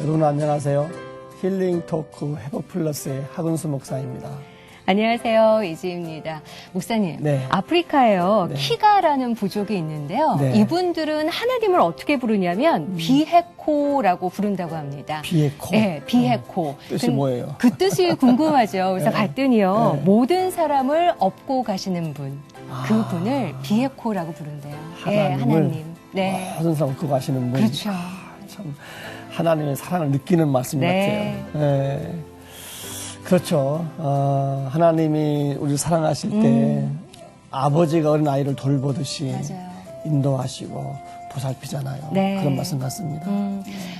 여러분 안녕하세요. 힐링 토크 회복 플러스의 하근수 목사입니다. 안녕하세요. 이지입니다. 목사님, 네. 아프리카에요. 네. 키가라는 부족이 있는데요. 네. 이분들은 하나님을 어떻게 부르냐면 비헤코라고 부른다고 합니다. 비에코. 네, 비헤코. 뜻이 뭐예요? 그 뜻이 궁금하죠. 그래서 네. 봤더니요. 네. 모든 사람을 업고 가시는 분, 그분을 비헤코라고 부른대요. 네, 하나님. 네. 모든 사람 그거 하시는 분. 그렇죠. 참 하나님의 사랑을 느끼는 말씀 네. 같아요. 네. 그렇죠. 하나님이 우리를 사랑하실 때 아버지가 어린 아이를 돌보듯이 맞아요. 인도하시고 보살피잖아요. 네. 그런 말씀 같습니다.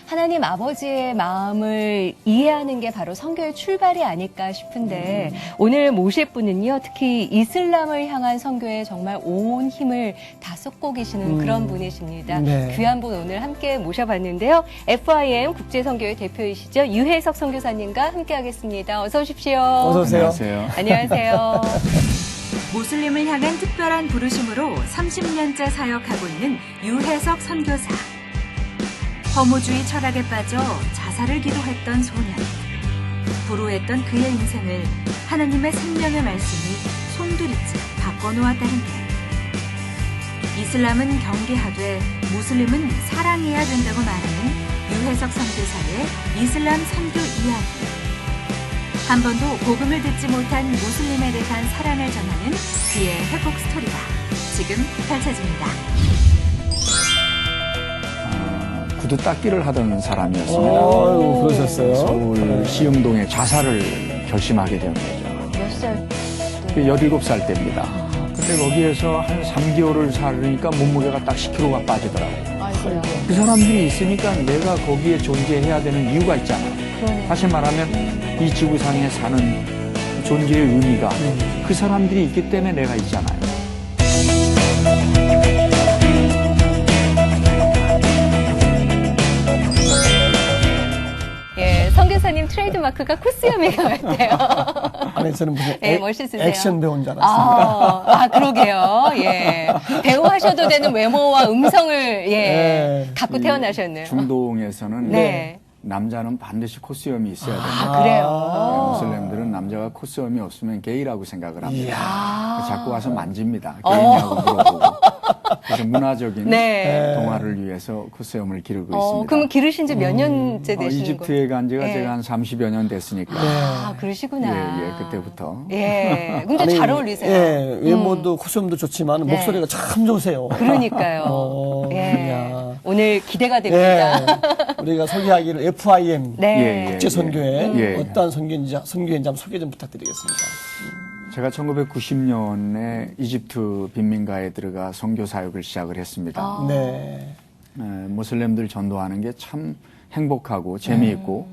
하나님 아버지의 마음을 이해하는 게 바로 선교의 출발이 아닐까 싶은데 오늘 모실 분은요. 특히 이슬람을 향한 선교에 정말 온 힘을 다 쏟고 계시는 그런 분이십니다. 네. 귀한 분 오늘 함께 모셔봤는데요. FIM 국제선교회 대표이시죠. 유혜석 선교사님과 함께하겠습니다. 어서 오십시오. 어서 오세요. 안녕하세요. 안녕하세요. 모슬림을 향한 특별한 부르심으로 30년째 사역하고 있는 유혜석 선교사. 허무주의 철학에 빠져 자살을 기도했던 소년. 불우했던 그의 인생을 하나님의 생명의 말씀이 송두리째 바꿔놓았다는데. 이슬람은 경계하되 무슬림은 사랑해야 된다고 말하는 유혜석 선교사의 이슬람 선교 이야기. 한 번도 복음을 듣지 못한 무슬림에 대한 사랑을 전하는 그의 회복 스토리가 지금 펼쳐집니다. 구두 닦기를 하던 사람이었습니다. 아이고, 그러셨어요? 서울 시흥동에 자살을 결심하게 된 거죠. 몇 살? 17살 때입니다. 근데 거기에서 한 3개월을 살으니까 몸무게가 딱 10kg가 빠지더라고요. 아이고야. 그 사람들이 있으니까 내가 거기에 존재해야 되는 이유가 있잖아요. 그러네. 다시 말하면 이 지구상에 사는 존재의 의미가 그 사람들이 있기 때문에 내가 있잖아요. 예, 선교사님 트레이드마크가 코스염이가 같아요. 아니, 저는 무슨 네, 멋있으세요. 액션 배우인 줄 알았습니다. 그러게요. 예. 배우 하셔도 되는 외모와 음성을, 예, 네. 갖고 태어나셨네요. 중동에서는 네. 남자는 반드시 코스염이 있어야 됩니다. 그래요. 무슬림들은 남자가 코스염이 없으면 게이라고 생각을 합니다. 이야. 자꾸 와서 만집니다. 게이냐고 물어보고. 그래서 문화적인 네. 동화를 위해서 코스염을 기르고 있습니다. 그럼 기르신 지 몇 년째 되시는 거예요? 이집트에 간 지가 예. 제가 한 30여 년 됐으니까. 그러시구나. 그때부터. 예. 근데 아니, 잘 어울리세요. 예, 외모도 코스염도 좋지만 네. 목소리가 참 좋으세요. 그러니까요. 예. 야. 오늘 기대가 됩니다. 예, 우리가 소개하기를 FIM 네. 국제선교회 예. 어떤 선교인지 한번 소개 좀 부탁드리겠습니다. 제가 1990년에 이집트 빈민가에 들어가 선교 사역을 시작을 했습니다. 네. 모슬렘들 전도하는 게 참 행복하고 재미있고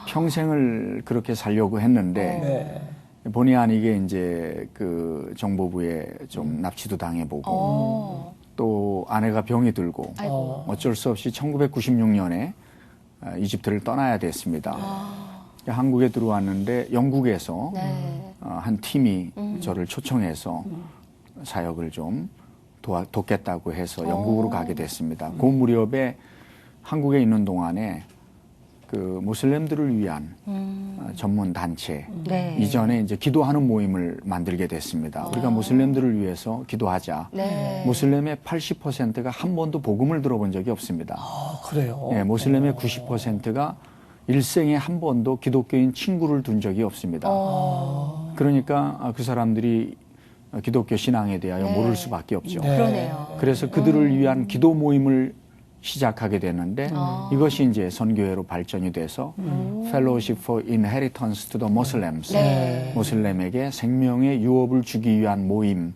평생을 그렇게 살려고 했는데 본의 아니게 이제 그 정보부에 좀 납치도 당해보고 또 아내가 병이 들고 아이고. 어쩔 수 없이 1996년에 이집트를 떠나야 됐습니다. 한국에 들어왔는데 영국에서 네. 한 팀이 저를 초청해서 사역을 좀 돕겠다고 해서 영국으로 가게 됐습니다. 그 무렵에 한국에 있는 동안에 그 모슬렘들을 위한 전문 단체 네. 이전에 이제 기도하는 모임을 만들게 됐습니다. 우리가 모슬렘들을 위해서 기도하자. 네. 모슬렘의 80%가 한 번도 복음을 들어본 적이 없습니다. 그래요. 예, 모슬렘의 90%가 일생에 한 번도 기독교인 친구를 둔 적이 없습니다. 그러니까 그 사람들이 기독교 신앙에 대하여 모를 수밖에 없죠. 네. 그러네요. 그래서 그들을 위한 기도 모임을 시작하게 되는데 이것이 이제 선교회로 발전이 돼서 Fellowship for Inheritance to the Muslims, 네. 모슬렘에게 생명의 유업을 주기 위한 모임으로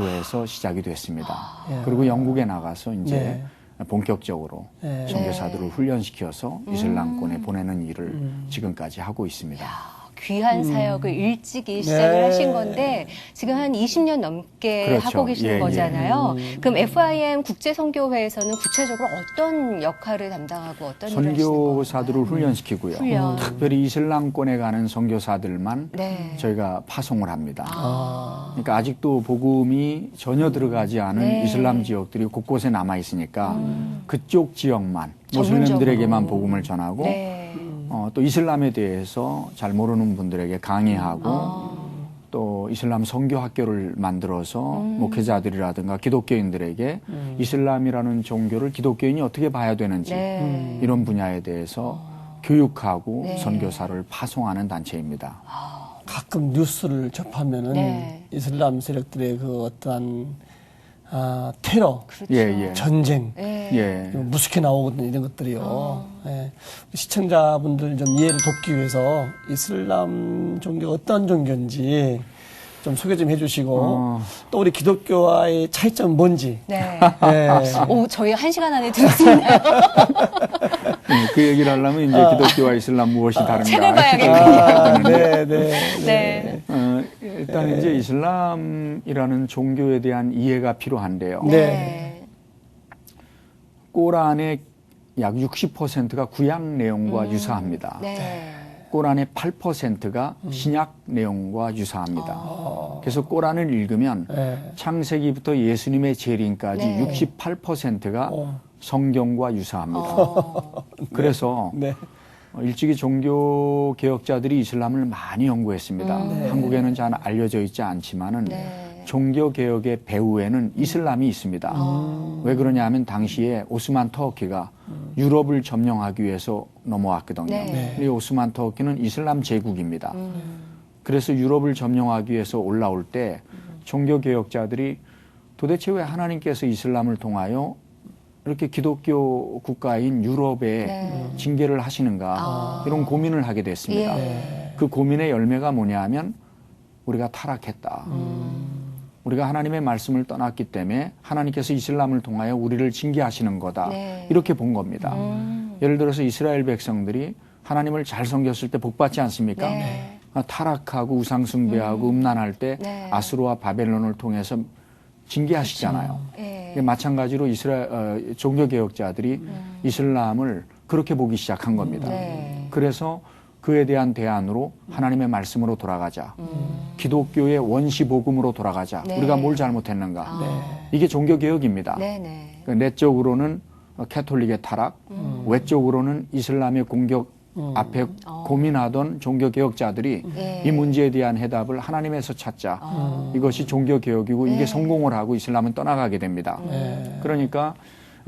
해서 시작이 됐습니다. 그리고 영국에 나가서 이제 본격적으로 선교사들을 훈련시켜서 이슬람권에 보내는 일을 지금까지 하고 있습니다. 귀한 사역을 일찍이 시작을 네. 하신 건데 지금 한 20년 넘게 그렇죠. 하고 계시는 예, 예. 거잖아요. 그럼 FIM 국제선교회에서는 구체적으로 어떤 역할을 담당하고 어떤 일을 하시는 선교사들을 건가요? 훈련시키고요. 훈련. 특별히 이슬람권에 가는 선교사들만 네. 저희가 파송을 합니다. 아. 그러니까 아직도 복음이 전혀 들어가지 않은 네. 이슬람 지역들이 곳곳에 남아 있으니까 그쪽 지역만 전문적으로. 모슬렘들에게만 복음을 전하고 네. 또 이슬람에 대해서 잘 모르는 분들에게 강의하고 또 이슬람 선교 학교를 만들어서 목회자들이라든가 기독교인들에게 이슬람이라는 종교를 기독교인이 어떻게 봐야 되는지 네. 이런 분야에 대해서 교육하고 네. 선교사를 파송하는 단체입니다. 가끔 뉴스를 접하면은 네. 이슬람 세력들의 그 어떠한 테러, 그렇죠. 예, 예. 전쟁 네. 예. 무섭게 나오거든요. 이런 것들이요. 예. 시청자분들 좀 이해를 돕기 위해서 이슬람 종교가 어떤 종교인지 좀 소개 좀 해주시고 또 우리 기독교와의 차이점은 뭔지. 네. 예. 오, 저희 1시간 안에 들을 수 있나요? 네, 그 얘기를 하려면 이제 기독교와 이슬람 무엇이 다른가. 책을 봐야겠군요. 네. 일단 이제 이슬람이라는 종교에 대한 이해가 필요한데요. 네. 꼬란의 약 60%가 구약 내용과 유사합니다. 네. 꼬란의 8%가 신약 내용과 유사합니다. 그래서 꼬란을 읽으면 네. 창세기부터 예수님의 재림까지 네. 68%가 성경과 유사합니다. 그래서 네. 일찍이 종교 개혁자들이 이슬람을 많이 연구했습니다. 한국에는 잘 알려져 있지 않지만은 네. 종교 개혁의 배후에는 이슬람이 있습니다. 왜 그러냐면 당시에 오스만 터키가 유럽을 점령하기 위해서 넘어왔거든요. 네. 이 오스만 터키는 이슬람 제국입니다. 그래서 유럽을 점령하기 위해서 올라올 때 종교 개혁자들이 도대체 왜 하나님께서 이슬람을 통하여 이렇게 기독교 국가인 유럽에 네. 징계를 하시는가 이런 고민을 하게 됐습니다. 예. 그 고민의 열매가 뭐냐면 우리가 타락했다. 우리가 하나님의 말씀을 떠났기 때문에 하나님께서 이슬람을 통하여 우리를 징계하시는 거다. 네. 이렇게 본 겁니다. 예를 들어서 이스라엘 백성들이 하나님을 잘 섬겼을 때 복 받지 않습니까? 네. 타락하고 우상숭배하고 음란할 때 네. 아수르와 바벨론을 통해서 징계하시잖아요. 예. 마찬가지로 종교개혁자들이 이슬람을 그렇게 보기 시작한 겁니다. 네. 그래서 그에 대한 대안으로 하나님의 말씀으로 돌아가자. 기독교의 원시복음으로 돌아가자. 네. 우리가 뭘 잘못했는가. 네. 이게 종교개혁입니다. 네네. 내적으로는 캐톨릭의 타락, 외적으로는 이슬람의 공격 앞에 고민하던 종교개혁자들이 예. 이 문제에 대한 해답을 하나님에서 찾자. 이것이 종교개혁이고 이게 성공을 하고 이슬람은 떠나가게 됩니다. 그러니까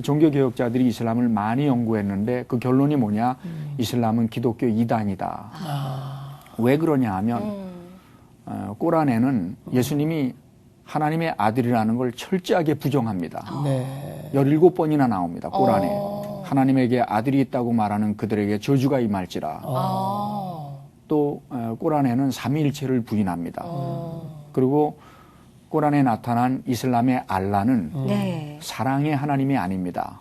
종교개혁자들이 이슬람을 많이 연구했는데 그 결론이 뭐냐? 이슬람은 기독교 이단이다. 왜 그러냐 하면 꼬란에는 예수님이 하나님의 아들이라는 걸 철저하게 부정합니다. 네. 17번이나 나옵니다. 꼬란에. 하나님에게 아들이 있다고 말하는 그들에게 저주가 임할지라. 또 꼬란에는 삼위일체를 부인합니다. 그리고 꼬란에 나타난 이슬람의 알라는 네. 사랑의 하나님이 아닙니다.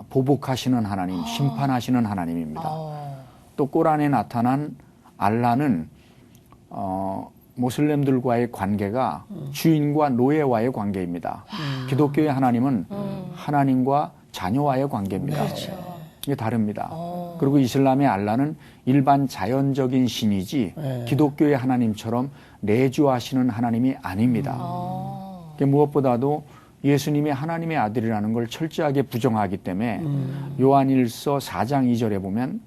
보복하시는 하나님, 심판하시는 하나님입니다. 또 꼬란에 나타난 알라는 모슬렘들과의 관계가 주인과 노예와의 관계입니다. 기독교의 하나님은 하나님과 자녀와의 관계입니다. 이게 다릅니다. 그리고 이슬람의 알라는 일반 자연적인 신이지 기독교의 하나님처럼 내주하시는 하나님이 아닙니다. 무엇보다도 예수님이 하나님의 아들이라는 걸 철저하게 부정하기 때문에 요한일서 4장 2절에 보면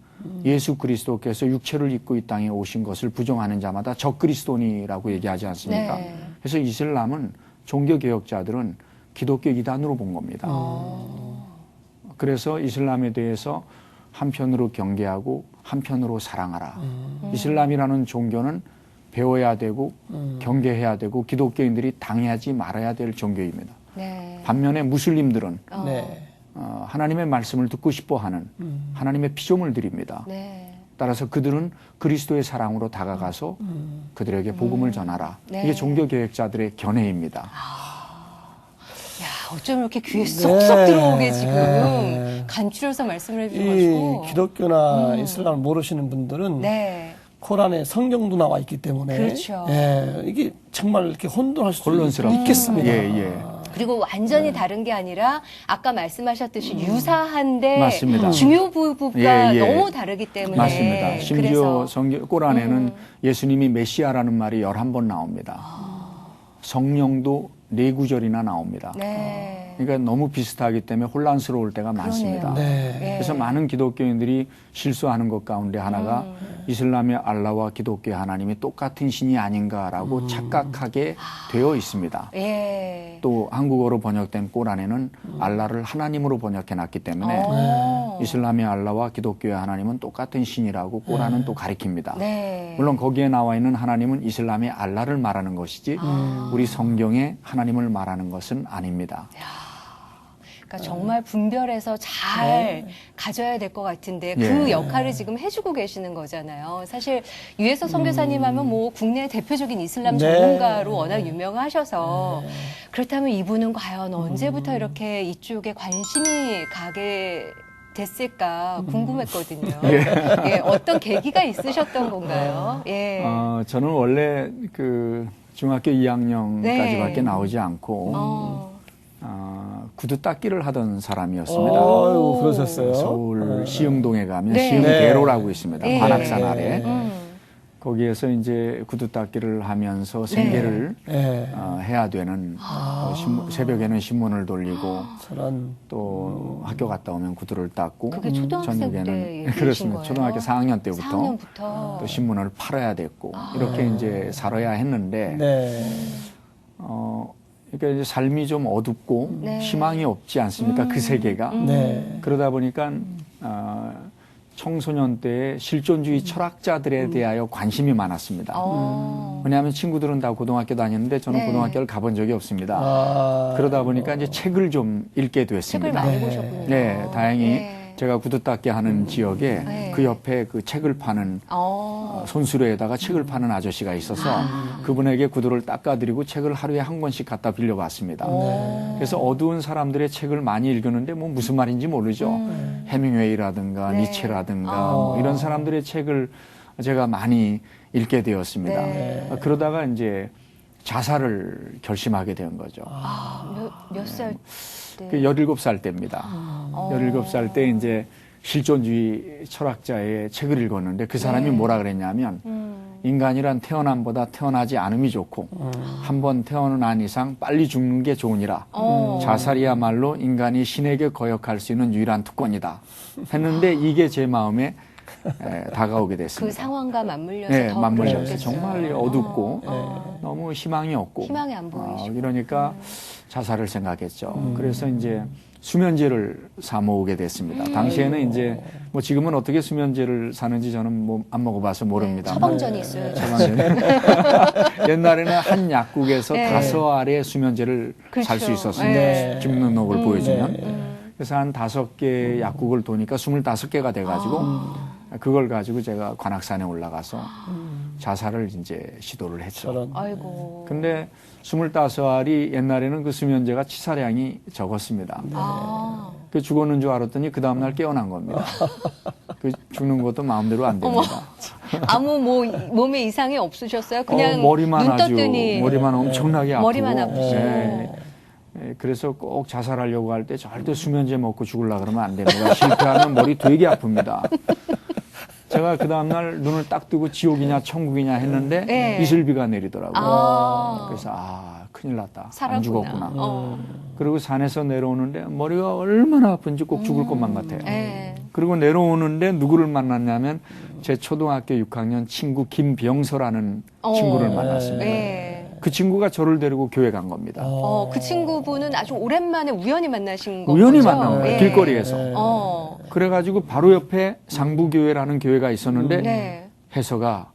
예수 그리스도께서 육체를 입고 이 땅에 오신 것을 부정하는 자마다 적그리스도니라고 얘기하지 않습니까? 네. 그래서 이슬람은 종교개혁자들은 기독교 이단으로 본 겁니다. 그래서 이슬람에 대해서 한편으로 경계하고 한편으로 사랑하라. 이슬람이라는 종교는 배워야 되고 경계해야 되고 기독교인들이 당해하지 말아야 될 종교입니다. 네. 반면에 무슬림들은 네. 하나님의 말씀을 듣고 싶어하는 하나님의 피조물 드립니다. 네. 따라서 그들은 그리스도의 사랑으로 다가가서 그들에게 복음을 전하라. 네. 이게 종교개혁자들의 견해입니다. 야, 어쩜 이렇게 귀에 쏙쏙 들어오게 지금 간추려서 말씀을 이 해주셔가지고. 기독교나 이슬람을 모르시는 분들은 네. 코란에 성경도 나와 있기 때문에 그렇죠. 예, 이게 정말 이렇게 혼돈할 수도 혼란스럽죠. 있겠습니다. 예. 그리고 완전히 다른 게 아니라 아까 말씀하셨듯이 유사한데 맞습니다. 중요 부부가 예. 너무 다르기 때문에 맞습니다. 심지어 그래서 성경 꼬란에는 예수님이 메시아라는 말이 11번 나옵니다. 성령도 4구절이나 나옵니다. 네. 그러니까 너무 비슷하기 때문에 혼란스러울 때가 많습니다. 네. 예. 그래서 많은 기독교인들이 실수하는 것 가운데 하나가 이슬람의 알라와 기독교의 하나님이 똑같은 신이 아닌가라고 착각하게 되어 있습니다. 예. 또 한국어로 번역된 꼬란에는 알라를 하나님으로 번역해놨기 때문에 이슬람의 알라와 기독교의 하나님은 똑같은 신이라고 꼬란은 또 가리킵니다. 네. 물론 거기에 나와 있는 하나님은 이슬람의 알라를 말하는 것이지 우리 성경의 하나님을 말하는 것은 아닙니다. 그러니까 정말 분별해서 잘 가져야 될 것 같은데 그 예. 역할을 지금 해주고 계시는 거잖아요. 사실 유해석 선교사님 하면 뭐 국내 대표적인 이슬람 네. 전문가로 워낙 유명하셔서 그렇다면 이분은 과연 언제부터 이렇게 이쪽에 관심이 가게 됐을까 궁금했거든요. 예, 어떤 계기가 있으셨던 건가요? 예. 저는 원래 그 중학교 2학년까지밖에 네. 나오지 않고 구두 닦기를 하던 사람이었습니다. 아유, 그러셨어요? 서울 시흥동에 가면 네. 시흥대로라고 있습니다. 네. 관악산 아래. 음. 거기에서 이제 구두 닦기를 하면서 생계를 예. 해야 되는 새벽에는 신문을 돌리고 저런 또 학교 갔다 오면 구두를 닦고 그게 초등학생 때 일이신 그렇습니다. 거예요? 초등학교 4학년 때부터 4학년부터 또 신문을 팔아야 됐고 이렇게 이제 살아야 했는데 네. 그러니까 이제 삶이 좀 어둡고 네. 희망이 없지 않습니까? 그 세계가. 네. 그러다 보니까 청소년 때에 실존주의 철학자들에 대하여 관심이 많았습니다. 왜냐하면 친구들은 다 고등학교 다녔는데 저는 네. 고등학교를 가본 적이 없습니다. 아, 그러다 보니까 이제 책을 좀 읽게 책을 됐습니다. 많이 보셨군요. 네, 다행히 네. 제가 구두 닦기 하는 지역에 네. 그 옆에 그 책을 파는 손수레에다가 책을 파는 아저씨가 있어서 그분에게 구두를 닦아드리고 책을 하루에 한 권씩 갖다 빌려봤습니다. 그래서 어두운 사람들의 책을 많이 읽었는데 뭐 무슨 말인지 모르죠. 해밍웨이라든가 네. 니체라든가 뭐 이런 사람들의 책을 제가 많이 읽게 되었습니다. 네. 그러다가 이제 자살을 결심하게 된 거죠. 몇 살 때? 그 17살 때입니다. 17살 때 이제 실존주의 철학자의 책을 읽었는데 그 사람이 뭐라 그랬냐면 인간이란 태어남보다 태어나지 않음이 좋고 한 번 태어난 이상 빨리 죽는 게 좋으니라. 자살이야말로 인간이 신에게 거역할 수 있는 유일한 특권이다. 했는데 이게 제 마음에 다가오게 그 됐습니다. 상황과 맞물려서 네, 더 맞물려서 그러셨겠어요. 정말 어둡고 너무 희망이 없고 희망이 안 보이시고. 이러니까 자살을 생각했죠. 그래서 이제 수면제를 사 모으게 됐습니다. 당시에는 이제 뭐 지금은 어떻게 수면제를 사는지 저는 뭐 안 먹어봐서 모릅니다. 처방전이 있어요. 처방전이. 옛날에는 한 약국에서 네. 5알의 수면제를 살 수 그렇죠. 있었습니다. 네. 주민등록을 보여주면. 네. 그래서 한 5개 약국을 도니까 25개가 돼가지고 그걸 가지고 제가 관악산에 올라가서 자살을 이제 시도를 했죠. 저런. 아이고. 근데 25알이 옛날에는 그 수면제가 치사량이 적었습니다. 그 죽었는 줄 알았더니 그 다음날 깨어난 겁니다. 그 죽는 것도 마음대로 안 됩니다. 아무 뭐 몸에 이상이 없으셨어요? 그냥 머리만 눈 아주 떴더니 머리만 엄청나게 아프고 머리만 아프시고. 그래서 꼭 자살하려고 할 때 절대 수면제 먹고 죽으려고 그러면 안 됩니다. 실패하면 머리 되게 아픕니다. 제가 그 다음날 눈을 딱 뜨고 지옥이냐 천국이냐 했는데 네. 이슬비가 내리더라고요. 아. 그래서 큰일 났다. 살았구나. 안 죽었구나. 그리고 산에서 내려오는데 머리가 얼마나 아픈지 꼭 죽을 것만 같아요. 네. 그리고 내려오는데 누구를 만났냐면 제 초등학교 6학년 친구 김병서라는 친구를 만났습니다. 네. 그 친구가 저를 데리고 교회 간 겁니다. 그 친구분은 아주 오랜만에 우연히 만나신 거죠? 우연히 만난 거예요. 예. 길거리에서. 그래가지고 바로 옆에 상부교회라는 교회가 있었는데 네. 해서가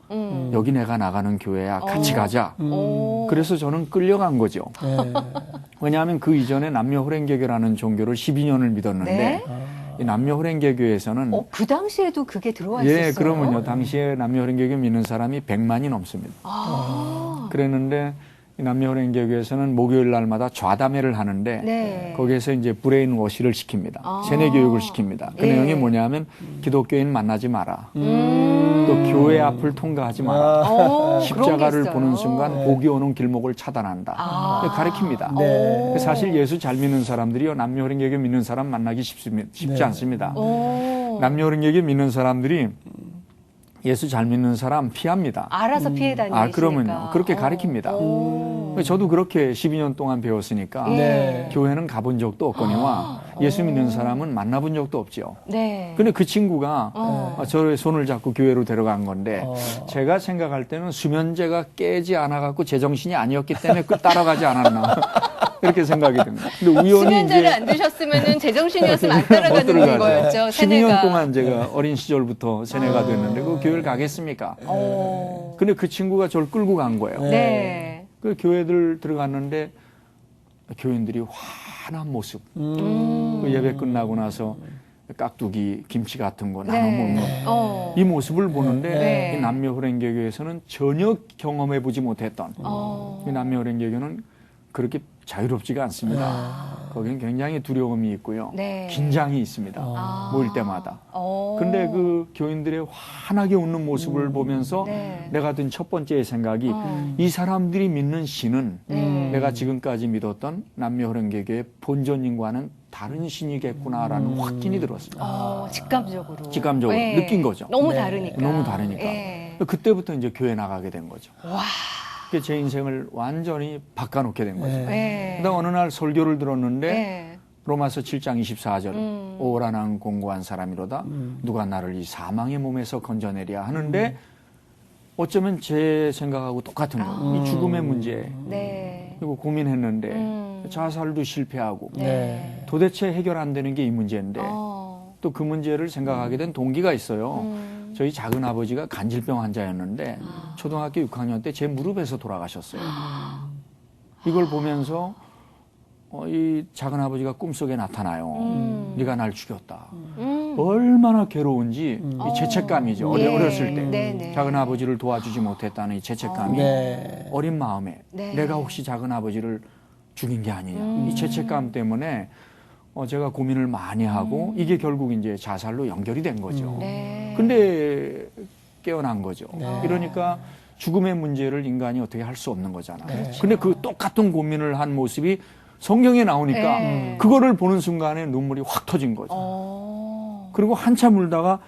여기 내가 나가는 교회야. 같이 가자. 그래서 저는 끌려간 거죠. 네. 왜냐하면 그 이전에 남녀호랭개교라는 종교를 12년을 믿었는데 네? 이 남녀호랭개교에서는 그 당시에도 그게 들어와 있었어요? 예, 그러면요. 당시에 남녀호랭개교 믿는 사람이 100만이 넘습니다. 그랬는데 남녀혼행교육에서는 목요일 날마다 좌담회를 하는데 네. 거기에서 이제 브레인 워시를 시킵니다. 세뇌 교육을 시킵니다. 그 예. 내용이 뭐냐면 기독교인 만나지 마라. 또 교회 앞을 통과하지 마라. 그런 게 십자가를 있어요. 보는 순간 복이 오는 길목을 차단한다. 가르칩니다. 네. 사실 예수 잘 믿는 사람들이요 남녀혼행교육 믿는 사람 만나기 쉽지 않습니다. 남녀혼행교육 믿는 사람들이 예수 잘 믿는 사람 피합니다. 알아서 피해 다니시니까. 그러면요. 그렇게 가르칩니다. 저도 그렇게 12년 동안 배웠으니까 네. 교회는 가본 적도 없거니와 예수 믿는 사람은 만나본 적도 없지요. 네. 근데 그 친구가 저의 손을 잡고 교회로 데려간 건데 제가 생각할 때는 수면제가 깨지 않아갖고 제정신이 아니었기 때문에 그 따라가지 않았나 이렇게 생각이 듭니다. 근데 우연히 수면제를 이제 안 드셨으면은 제정신이었으면 안 따라가는 거였죠. 12년 세뇌가. 동안 제가 어린 시절부터 세뇌가 됐는데 그 교회를 가겠습니까? 근데 그 친구가 저를 끌고 간 거예요. 네. 그 교회들 들어갔는데 교인들이 환한 모습. 그 예배 끝나고 나서 깍두기, 김치 같은 거 나눠 먹는 이 모습을 보는데 네. 이 남녀혼행교회에서는 전혀 경험해 보지 못했던 이 남녀혼행교회는 그렇게 자유롭지가 않습니다. 거기는 굉장히 두려움이 있고요. 네. 긴장이 있습니다. 모일 때마다. 근데 그 교인들의 환하게 웃는 모습을 보면서 네. 내가 든 첫 번째 생각이 이 사람들이 믿는 신은 네. 내가 지금까지 믿었던 남녀혼행교회의 본전인과는 다른 신이겠구나라는 확신이 들었습니다. 직감적으로. 직감적으로 네. 느낀 거죠. 너무 다르니까. 너무 다르니까. 네. 그때부터 이제 교회 나가게 된 거죠. 와. 그게 제 인생을 완전히 바꿔놓게 된 거죠. 네. 그다음 어느 날 설교를 들었는데 네. 로마서 7장 24절 오라 나는 공고한 사람이로다 누가 나를 이 사망의 몸에서 건져내랴 하는데 어쩌면 제 생각하고 똑같은 거예요. 이 죽음의 문제 네. 그리고 고민했는데 자살도 실패하고 네. 도대체 해결 안 되는 게 이 문제인데 어. 또 그 문제를 생각하게 된 동기가 있어요. 저희 작은 아버지가 간질병 환자였는데 초등학교 6학년 때 제 무릎에서 돌아가셨어요. 이걸 보면서 이 작은 아버지가 꿈속에 나타나요. 네가 날 죽였다. 얼마나 괴로운지 이 죄책감이죠. 네. 어렸을 때 네, 네. 작은 아버지를 도와주지 못했다는 이 죄책감이 네. 어린 마음에 네. 내가 혹시 작은 아버지를 죽인 게 아니냐. 이 죄책감 때문에 제가 고민을 많이 하고 이게 결국 이제 자살로 연결이 된 거죠. 네. 근데 깨어난 거죠. 이러니까 죽음의 문제를 인간이 어떻게 할 수 없는 거잖아요. 근데 그 똑같은 고민을 한 모습이 성경에 나오니까 네. 그거를 보는 순간에 눈물이 확 터진 거죠. 그리고 한참 울다가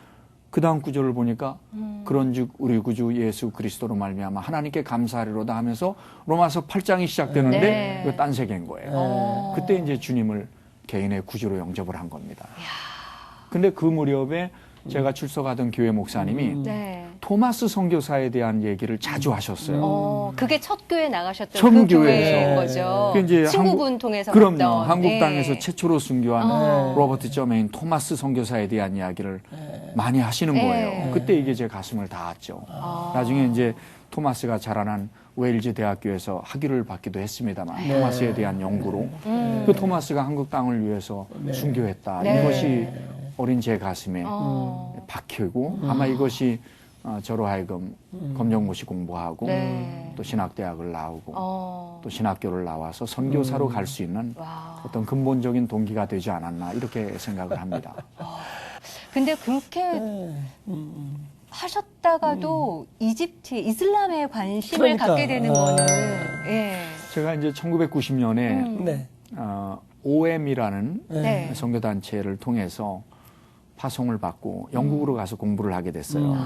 그 다음 구절을 보니까 그런즉 우리 구주 예수 그리스도로 말미암아 하나님께 감사하리로다 하면서 로마서 8장이 시작되는데 네. 이거 딴 세계인 거예요. 그때 이제 주님을 개인의 구주로 영접을 한 겁니다. 근데 그 무렵에 제가 출석하던 교회 목사님이 네. 토마스 선교사에 대한 얘기를 자주 하셨어요. 그게 첫 교회 나가셨던 첫 그 교회에서. 교회인 거죠. 그 이제 친구분 통해서 그럼요. 봤던. 한국 네. 땅에서 최초로 순교한 로버트 저메인 토마스 선교사에 대한 이야기를 많이 하시는 네. 거예요. 그때 이게 제 가슴을 닿았죠. 나중에 이제 토마스가 자라난 웨일즈 대학교에서 학위를 받기도 했습니다만 토마스에 대한 연구로 그 토마스가 한국 땅을 위해서 순교했다. 네. 이것이 어린 제 가슴에 박히고 아마 이것이 저로 하여금 검정고시 공부하고 네. 또 신학대학을 나오고 또 신학교를 나와서 선교사로 갈 수 있는 와. 어떤 근본적인 동기가 되지 않았나 이렇게 생각을 합니다. 근데 그렇게 하셨다가도 이슬람에 관심을 그러니까. 갖게 되는 거는 예. 제가 이제 1990년에 네. OM이라는 네. 선교단체를 통해서 파송을 받고 영국으로 가서 공부를 하게 됐어요.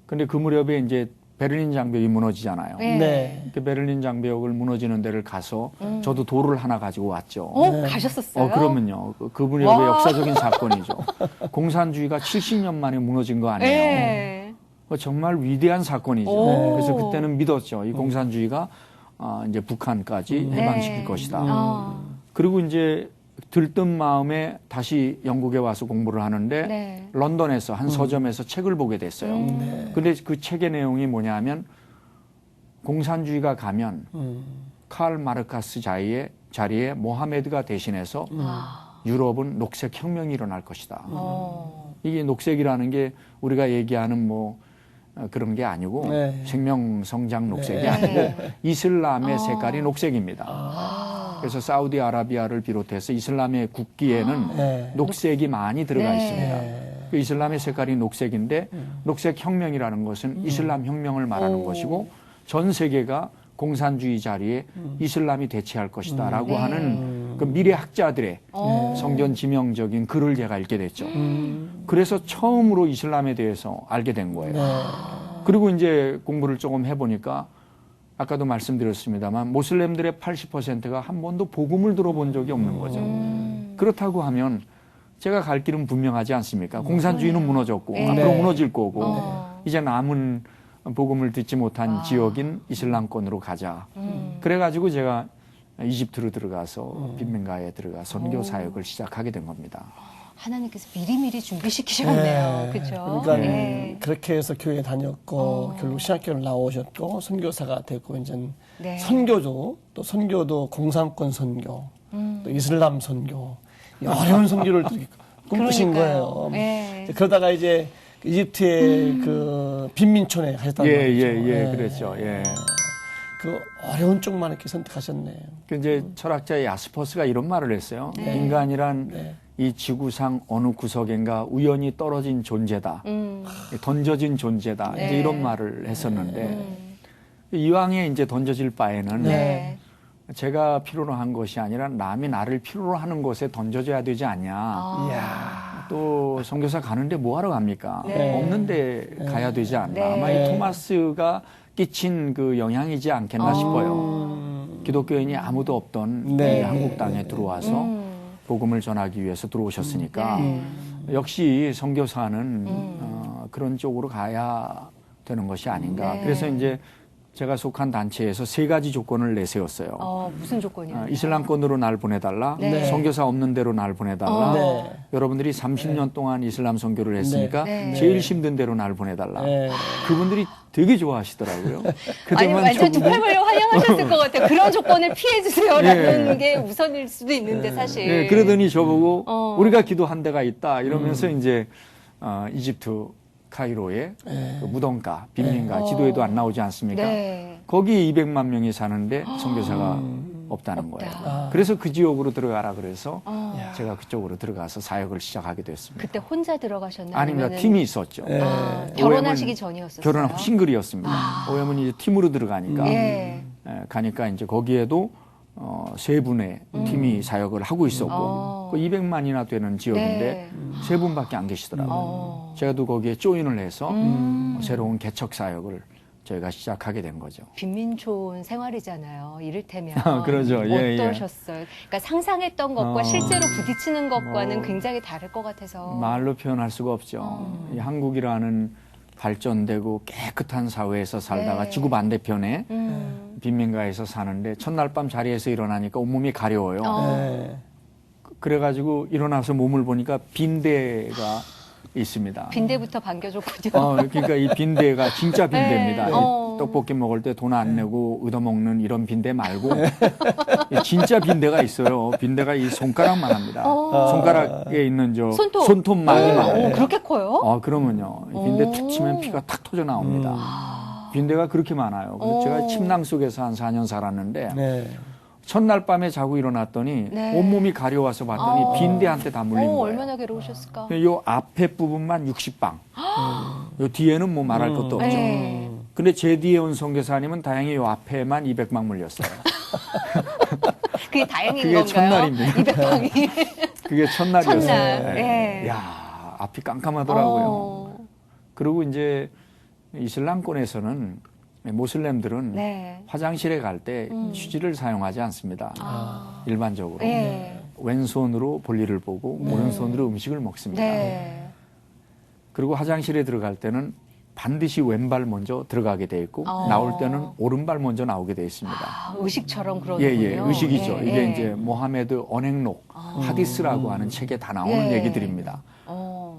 근데 그 무렵에 이제 베를린 장벽이 무너지잖아요. 네. 네. 그 베를린 장벽을 무너지는 데를 가서 저도 돌을 하나 가지고 왔죠. 가셨었어요? 그러면요. 그 무렵의 와. 역사적인 사건이죠. 공산주의가 70년 만에 무너진 거 아니에요. 네. 정말 위대한 사건이죠. 오. 그래서 그때는 믿었죠. 이 공산주의가 이제 북한까지 해방시킬 네. 것이다. 그리고 이제 들뜬 마음에 다시 영국에 와서 공부를 하는데 네. 런던에서 한 서점에서 책을 보게 됐어요. 근데 그 책의 내용이 뭐냐면 공산주의가 가면 칼 마르카스 자리에 모하메드가 대신해서 유럽은 녹색 혁명이 일어날 것이다. 이게 녹색이라는 게 우리가 얘기하는 뭐 그런 게 아니고 네. 생명 성장 녹색이 네. 아니고 이슬람의 색깔이 녹색입니다. 그래서 사우디아라비아를 비롯해서 이슬람의 국기에는 네. 녹색이 많이 들어가 네. 있습니다. 네. 그 이슬람의 색깔이 녹색인데 녹색 혁명이라는 것은 이슬람 혁명을 말하는 것이고 전 세계가 공산주의 자리에 이슬람이 대체할 것이다라고 네. 하는 그 미래 학자들의 성견 지명적인 글을 제가 읽게 됐죠. 그래서 처음으로 이슬람에 대해서 알게 된 거예요. 네. 그리고 이제 공부를 조금 해보니까 아까도 말씀드렸습니다만 모슬렘들의 80%가 한 번도 복음을 들어본 적이 없는 거죠. 그렇다고 하면 제가 갈 길은 분명하지 않습니까? 공산주의는 무너졌고 네. 앞으로 네. 무너질 거고 이제 남은 복음을 듣지 못한 지역인 이슬람권으로 가자. 그래가지고 제가 이집트로 들어가서 빈민가에 들어가 선교 사역을 시작하게 된 겁니다. 하나님께서 미리미리 준비시키셨네요. 네. 그렇죠? 그러니까 네. 그렇게 해서 교회 다녔고 결국 신학교를 나오셨고 선교사가 되고 이제 네. 선교도 공산권 선교, 또 이슬람 선교, 이 어려운 선교를 또 꿈꾸신 그러니까요. 거예요. 네. 그러다가 이제 이집트의 그 빈민촌에 가셨다는 말이죠. 그랬죠. 예. 그 어려운 쪽만 이렇게 선택하셨네요. 그 이제 철학자 야스퍼스가 이런 말을 했어요. 인간이란 네. 이 지구상 어느 구석인가 우연히 떨어진 존재다. 던져진 존재다. 네. 이제 이런 말을 했었는데 이왕에 이제 던져질 바에는 네. 제가 필요로 한 것이 아니라 남이 나를 필요로 하는 곳에 던져줘야 되지 않냐. 이야. 또 선교사 가는데 뭐 하러 갑니까? 네. 없는데 가야 되지 않나. 네. 아마 이 토마스가 끼친 그 영향이지 않겠나 싶어요. 기독교인이 아무도 없던 네. 이 한국 땅에 들어와서 복음을 전하기 위해서 들어오셨으니까 네. 역시 선교사는 그런 쪽으로 가야 되는 것이 아닌가. 네. 그래서 이제 제가 속한 단체에서 3가지 조건을 내세웠어요. 무슨 조건이요? 이슬람권으로 날 보내달라. 네. 선교사 없는 데로 날 보내달라. 네. 여러분들이 30년 동안 이슬람 선교를 했으니까 네. 제일 힘든 데로 날 보내달라. 네. 그분들이 되게 좋아하시더라고요. 아니 완전 두 팔벌려 환영하셨을 것 같아요. 그런 조건을 피해주세요라는 예. 게 우선일 수도 있는데 사실. 네, 그러더니 저보고 어. 우리가 기도한 데가 있다 이러면서 이제 이집트 카이로의 그 무덤가, 빈민가 지도에도 안 나오지 않습니까? 네. 거기 200만 명이 사는데 선교사가 없다는 없다. 거예요. 그래서 그 지역으로 들어가라 그래서 어. 제가 그쪽으로 들어가서 사역을 시작하게 됐습니다. 그때 혼자 들어가셨나요? 아닙니다. 아니면은- 팀이 있었죠. 결혼하시기 전이었어요. 결혼하고 싱글이었습니다. 오해면 이제 팀으로 들어가니까 예. 가니까 이제 거기에도 3분의 팀이 사역을 하고 있었고 그 200만이나 되는 지역인데 네. 3분밖에 안 계시더라고요. 제가 또 거기에 조인을 해서 새로운 개척 사역을 저희가 시작하게 된 거죠. 빈민촌 생활이잖아요. 이를테면 그러죠. 예, 예. 어떠셨어요? 그러니까 상상했던 것과 실제로 부딪히는 것과는 굉장히 다를 것 같아서. 말로 표현할 수가 없죠. 이 한국이라는 발전되고 깨끗한 사회에서 살다가 네. 지구 반대편에 음. 빈민가에서 사는데 첫날 밤 자리에서 일어나니까 온몸이 가려워요. 네. 그래가지고 일어나서 몸을 보니까 빈대가 있습니다. 빈대부터 반겨줬군요. 그러니까 이 빈대가 진짜 빈대입니다. 네. 이 떡볶이 먹을 때 돈 안 내고 얻어먹는 이런 빈대 말고 이 진짜 빈대가 있어요. 빈대가 이 손가락만 합니다. 손가락에 있는 저 손톱만이만. 오, 그렇게 커요? 그러면요. 이 빈대 툭 치면 피가 탁 터져 나옵니다. 빈대가 그렇게 많아요. 그래서 제가 침낭 속에서 한 4년 살았는데 네. 첫날 밤에 자고 일어났더니 네. 온몸이 가려워서 봤더니 빈대한테 다 물린 거예요. 얼마나 괴로우셨을까? 요 앞에 부분만 60방. 요 뒤에는 뭐 말할 것도 없죠. 네. 근데 제 뒤에 온 선교사님은 다행히 요 앞에만 200방 물렸어요. 그게 다행인 그게 건가요? 첫날입니다. 200방이. 그게 첫날이었어요. 첫날. 네. 예. 야, 앞이 깜깜하더라고요. 그리고 이제 이슬람권에서는 모슬렘들은 네. 화장실에 갈 때 휴지를 사용하지 않습니다. 일반적으로. 네. 왼손으로 볼일을 보고 오른손으로 음식을 먹습니다. 네. 그리고 화장실에 들어갈 때는 반드시 왼발 먼저 들어가게 돼 있고 나올 때는 오른발 먼저 나오게 돼 있습니다. 의식처럼 그러는군요. 예, 의식이죠. 예, 이게 예. 이제 모하메드 언행록 하디스라고 하는 책에 다 나오는 예. 얘기들입니다.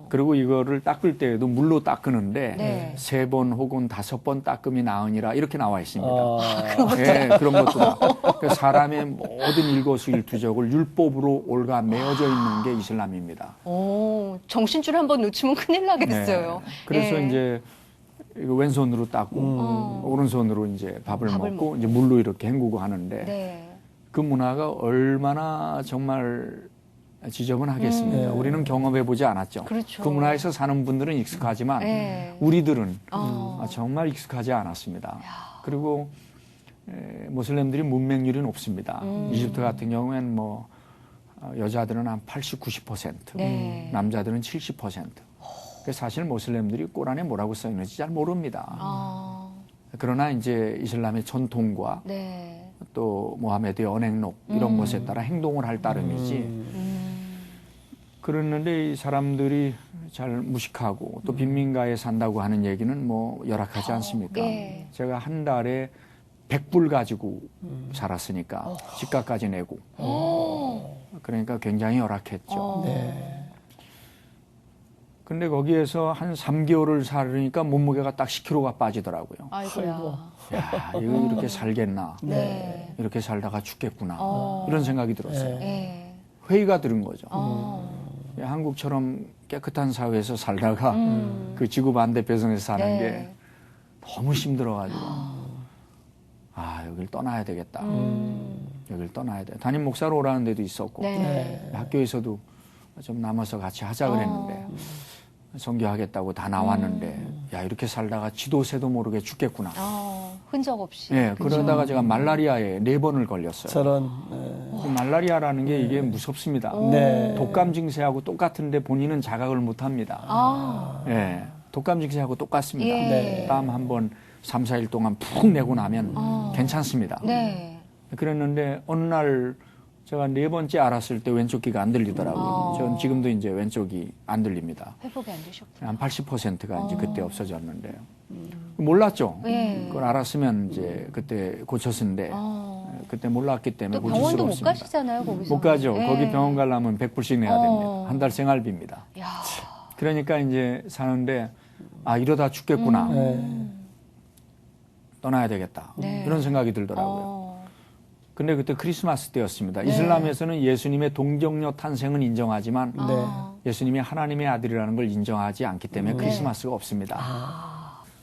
그리고 이거를 닦을 때에도 물로 닦는데 네. 3번 혹은 5번 닦음이 나으니라 이렇게 나와 있습니다. 아, 예, 그런 것도. 그러니까 사람의 모든 일거수일투족을 율법으로 올가매어져 있는 게 이슬람입니다. 정신줄 한번 놓치면 큰일 나겠어요. 네. 그래서 예. 이제 이거 왼손으로 닦고 오른손으로 이제 밥을 먹고 이제 물로 이렇게 헹구고 하는데 네. 그 문화가 얼마나 정말 지저분하겠습니까? 우리는 경험해보지 않았죠. 그렇죠. 그 문화에서 사는 분들은 익숙하지만 네. 우리들은 정말 익숙하지 않았습니다. 그리고 모슬렘들이 문맹률이 높습니다. 이집트 같은 경우에는 뭐 여자들은 한 80, 90%, 네. 남자들은 70%. 그래서 사실 모슬렘들이 꼬란에 뭐라고 써 있는지 잘 모릅니다. 그러나 이제 이슬람의 전통과 네. 또 모하메드의 언행록 이런 것에 따라 행동을 할 따름이지. 그랬는데 이 사람들이 잘 무식하고 또 빈민가에 산다고 하는 얘기는 뭐 열악하지 않습니까? 네. 제가 한 달에 100불 가지고 살았으니까 집값까지 내고. 그러니까 굉장히 열악했죠. 네. 근데 거기에서 한 3개월을 살으니까 몸무게가 딱 10kg가 빠지더라고요. 아이고야. 야, 이거 이렇게 살겠나? 네. 이렇게 살다가 죽겠구나. 이런 생각이 들었어요. 네. 회의가 들은 거죠. 한국처럼 깨끗한 사회에서 살다가 그 지구 반대 배경에서 사는 네. 게 너무 힘들어가지고 여길 떠나야 되겠다. 여길 떠나야 돼. 담임 목사로 오라는 데도 있었고 네. 학교에서도 좀 남아서 같이 하자 그랬는데 선교하겠다고 다 나왔는데 야 이렇게 살다가 지도새도 모르게 죽겠구나. 흔적 없이. 예, 그러다가 제가 말라리아에 4번을 걸렸어요. 저런. 그 말라리아라는 게 이게 무섭습니다. 네. 독감 증세하고 똑같은데 본인은 자각을 못 합니다. 예, 독감 증세하고 똑같습니다. 예. 네. 땀 한번 3, 4일 동안 푹 내고 나면 괜찮습니다. 네. 그랬는데 어느 날 제가 4번째 알았을 때 왼쪽 귀가 안 들리더라고요. 전 지금도 이제 왼쪽이 안 들립니다. 회복이 안 되셨구나. 한 80%가 이제 그때 없어졌는데 몰랐죠. 네. 그걸 알았으면 이제 그때 고쳤는데 그때 몰랐기 때문에 또 고칠 수가 병원도 못 없습니다. 가시잖아요, 거기서. 못 가죠. 네. 거기 병원 가려면 100불씩 내야 됩니다. 한 달 생활비입니다. 야. 그러니까 이제 사는데 이러다 죽겠구나. 떠나야 되겠다. 네. 이런 생각이 들더라고요. 근데 그때 크리스마스 때였습니다. 이슬람에서는 예수님의 동정녀 탄생은 인정하지만 네. 예수님이 하나님의 아들이라는 걸 인정하지 않기 때문에 크리스마스가 없습니다.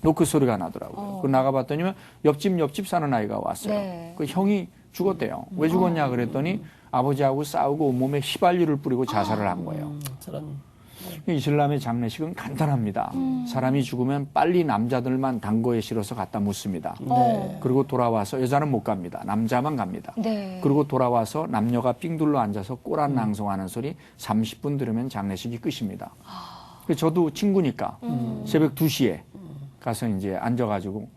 노크 소리가 나더라고요. 그 나가봤더니 옆집 사는 아이가 왔어요. 네. 그 형이 죽었대요. 왜 죽었냐 그랬더니 아버지하고 싸우고 온몸에 휘발유를 뿌리고 자살을 한 거예요. 저런. 이슬람의 장례식은 간단합니다. 사람이 죽으면 빨리 남자들만 단거에 실어서 갖다 묻습니다. 네. 그리고 돌아와서 여자는 못 갑니다. 남자만 갑니다. 네. 그리고 돌아와서 남녀가 삥둘러 앉아서 꼬란 낭송하는 소리 30분 들으면 장례식이 끝입니다. 그래서 저도 친구니까 새벽 2시에 가서 이제 앉아가지고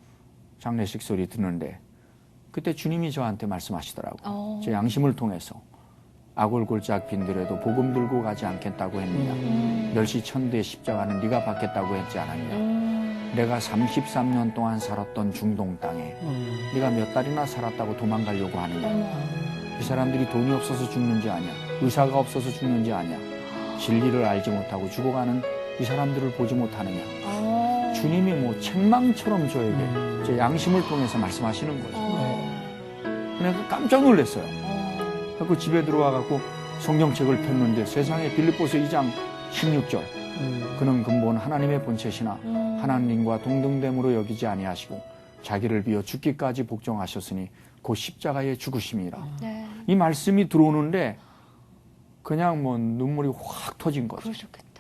장례식 소리 듣는데 그때 주님이 저한테 말씀하시더라고요. 제 양심을 통해서 아골골짝 빈들에도 복음 들고 가지 않겠다고 했느냐. 멸시 천대의 십자가는 네가 받겠다고 했지 않았냐. 내가 33년 동안 살았던 중동 땅에 네가 몇 달이나 살았다고 도망가려고 하느냐. 이 사람들이 돈이 없어서 죽는지 아냐. 의사가 없어서 죽는지 아냐. 진리를 알지 못하고 죽어가는 이 사람들을 보지 못하느냐. 주님이 뭐 책망처럼 저에게 제 양심을 통해서 말씀하시는 거죠. 그래서 깜짝 놀랐어요. 그리고 집에 들어와갖고 성경책을 폈는데 세상에 빌립보서 2장 16절 그는 근본 하나님의 본체시나 하나님과 동등됨으로 여기지 아니하시고 자기를 비워 죽기까지 복종하셨으니 곧 십자가에 죽으심이라. 네. 이 말씀이 들어오는데 그냥 뭐 눈물이 확 터진 거죠. 그러셨겠다.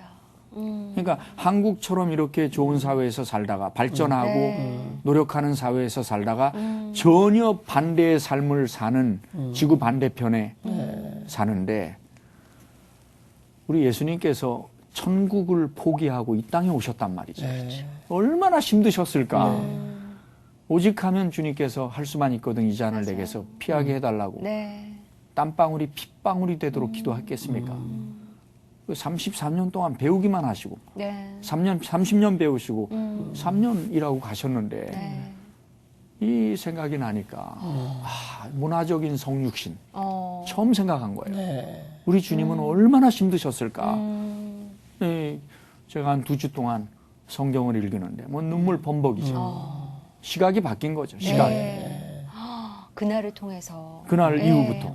그러니까 한국처럼 이렇게 좋은 사회에서 살다가 발전하고 노력하는 사회에서 살다가 전혀 반대의 삶을 사는 지구 반대편에 사는데 우리 예수님께서 천국을 포기하고 이 땅에 오셨단 말이죠. 네. 얼마나 힘드셨을까. 오직 하면 주님께서 할 수만 있거든 이 잔을 내게서 피하게 해달라고. 네. 땀방울이 핏방울이 되도록 기도했겠습니까? 33년 동안 배우기만 하시고 네. 30년 배우시고 3년 일하고 가셨는데 네. 이 생각이 나니까 문화적인 성육신 어. 처음 생각한 거예요. 네. 우리 주님은 얼마나 힘드셨을까. 네, 제가 한 2주 동안 성경을 읽는데 뭐 눈물 범벅이죠. 시각이 바뀐 거죠. 시각이. 네. 그날을 통해서. 그날 네. 이후부터.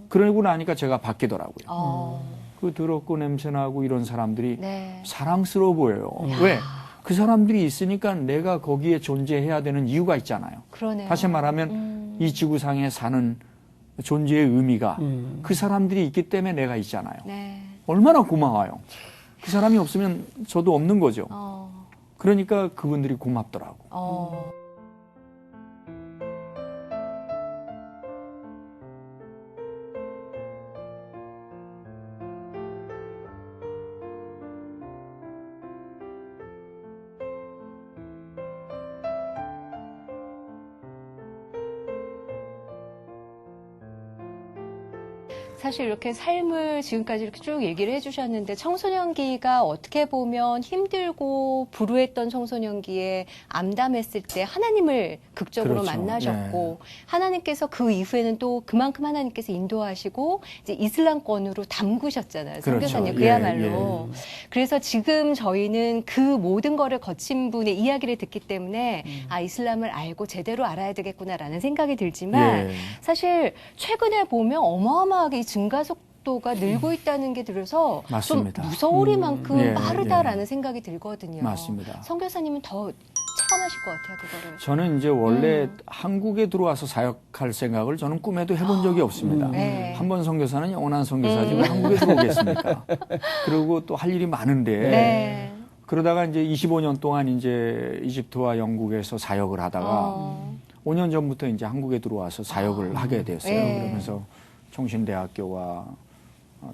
그러고 나니까 제가 바뀌더라고요. 그 더럽고 냄새나고 이런 사람들이 네. 사랑스러워 보여요. 왜? 그 사람들이 있으니까 내가 거기에 존재해야 되는 이유가 있잖아요. 그러네요. 다시 말하면 이 지구상에 사는 존재의 의미가 그 사람들이 있기 때문에 내가 있잖아요. 네. 얼마나 고마워요. 그 사람이 없으면 저도 없는 거죠. 어. 그러니까 그분들이 고맙더라고. 사실 이렇게 삶을 지금까지 이렇게 쭉 얘기를 해주셨는데 청소년기가 어떻게 보면 힘들고 불우했던 청소년기에 암담했을 때 하나님을 극적으로 그렇죠. 만나셨고 하나님께서 그 이후에는 또 그만큼 하나님께서 인도하시고 이제 이슬람권으로 담그셨잖아요. 그렇죠. 선교사님 예, 그야말로. 그래서 지금 저희는 그 모든 거를 거친 분의 이야기를 듣기 때문에 아 이슬람을 알고 제대로 알아야 되겠구나라는 생각이 들지만 예. 사실 최근에 보면 어마어마하게 이 증가 속도가 늘고 있다는 게 들어서 맞습니다. 좀 무서우리만큼 예, 빠르다라는 예. 생각이 들거든요. 맞습니다. 선교사님은 더 체감하실 것 같아요, 그거를. 저는 이제 원래 한국에 들어와서 사역할 생각을 저는 꿈에도 해본 적이 없습니다. 네. 한 번 선교사는 영원한 선교사지 왜 한국에 들어오겠습니까? 그리고 또 할 일이 많은데 네. 그러다가 이제 25년 동안 이제 이집트와 영국에서 사역을 하다가 5년 전부터 이제 한국에 들어와서 사역을 하게 됐어요. 네. 그러면서 총신대학교와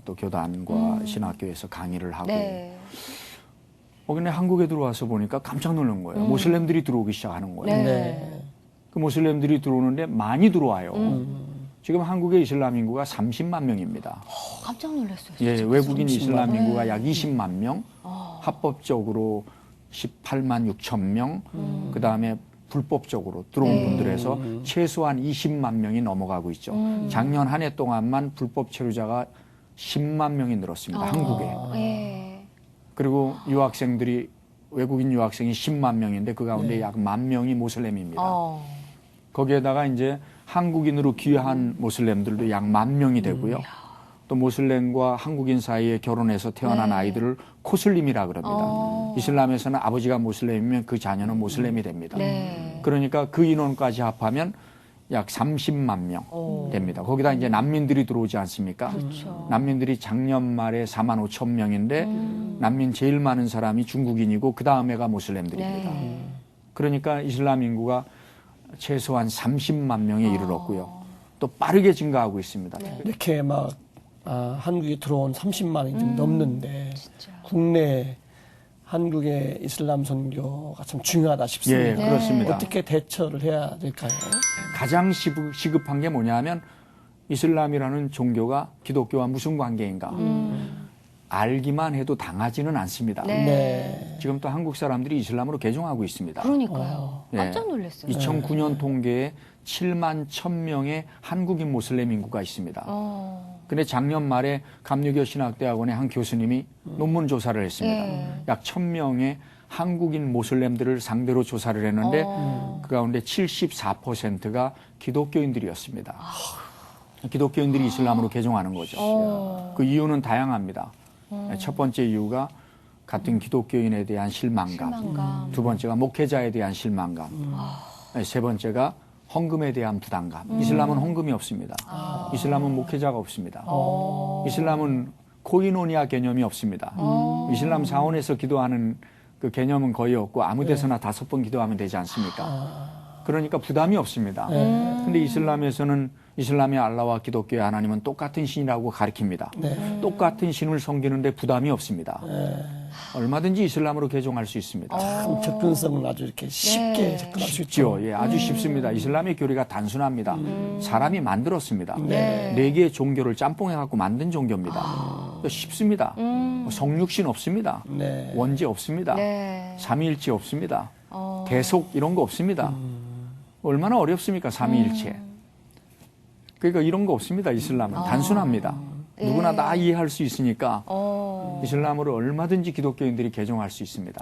또 교단과 신학교에서 강의를 하고 네. 근데 한국에 들어와서 보니까 깜짝 놀란 거예요. 모슬렘들이 들어오기 시작하는 거예요. 네. 네. 그 모슬렘들이 들어오는데 많이 들어와요. 지금 한국의 이슬람 인구가 30만 명입니다. 깜짝 놀랐어요. 예, 진짜. 외국인 30만 이슬람 명. 인구가 약 20만 명, 합법적으로 18만 6천 명, 그 다음에 불법적으로 들어온 네. 분들에서 최소한 20만 명이 넘어가고 있죠. 작년 한 해 동안만 불법 체류자가 10만 명이 늘었습니다. 한국에. 예. 그리고 유학생들이 외국인 유학생이 10만 명인데 그 가운데 약 10,000명이 모슬렘입니다. 거기에다가 이제 한국인으로 귀화한 모슬렘들도 약 10,000명이 되고요. 또 모슬렘과 한국인 사이에 결혼해서 태어난 네. 아이들을 코슬림이라 그럽니다. 이슬람에서는 아버지가 모슬렘이면 그 자녀는 모슬렘이 됩니다. 네. 그러니까 그 인원까지 합하면 약 30만 명 됩니다. 거기다 이제 난민들이 들어오지 않습니까? 그렇죠. 난민들이 작년 말에 4만 5천 명인데 난민 제일 많은 사람이 중국인이고 그 다음에가 모슬렘들입니다. 네. 그러니까 이슬람 인구가 최소한 30만 명에 이르렀고요. 또 빠르게 증가하고 있습니다. 이렇게 막 한국에 들어온 30만이 좀 넘는데 진짜. 국내 한국의 이슬람 선교가 참 중요하다 싶습니다. 예, 그렇습니다. 어떻게 대처를 해야 될까요? 가장 시급한 게 뭐냐면 이슬람이라는 종교가 기독교와 무슨 관계인가 알기만 해도 당하지는 않습니다. 네. 네. 지금 또 한국 사람들이 이슬람으로 개종하고 있습니다. 그러니까요. 예. 깜짝 놀랐어요. 2009년 통계에 7만 1,000명의 한국인 모슬렘 인구가 있습니다. 근데 작년 말에 감리교 신학대학원의 한 교수님이 논문 조사를 했습니다. 예. 약 1,000명의 한국인 모슬렘들을 상대로 조사를 했는데 그 가운데 74%가 기독교인들이었습니다. 기독교인들이 이슬람으로 개종하는 거죠. 그 이유는 다양합니다. 첫 번째 이유가 같은 기독교인에 대한 실망감. 두 번째가 목회자에 대한 실망감. 세 번째가 헌금에 대한 부담감. 이슬람은 헌금이 없습니다. 이슬람은 목회자가 없습니다. 이슬람은 코이노니아 개념이 없습니다. 이슬람 사원에서 기도하는 그 개념은 거의 없고 아무 데서나 5번 기도하면 되지 않습니까? 그러니까 부담이 없습니다. 근데 이슬람에서는 이슬람의 알라와 기독교의 하나님은 똑같은 신이라고 가르칩니다. 똑같은 신을 섬기는데 부담이 없습니다. 얼마든지 이슬람으로 개종할 수 있습니다. 참 접근성은 아주 이렇게 쉽게 접근할 수 있죠. 쉽죠. 예, 아주 쉽습니다. 이슬람의 교리가 단순합니다. 사람이 만들었습니다. 네. 4개의 종교를 짬뽕해 갖고 만든 종교입니다. 쉽습니다. 성육신 없습니다. 네. 원죄 없습니다. 네. 삼위일체 없습니다. 대속 이런 거 없습니다. 얼마나 어렵습니까? 삼위일체. 그러니까 이런 거 없습니다. 이슬람은 단순합니다. 누구나 다 이해할 수 있으니까 이슬람으로 얼마든지 기독교인들이 개종할 수 있습니다.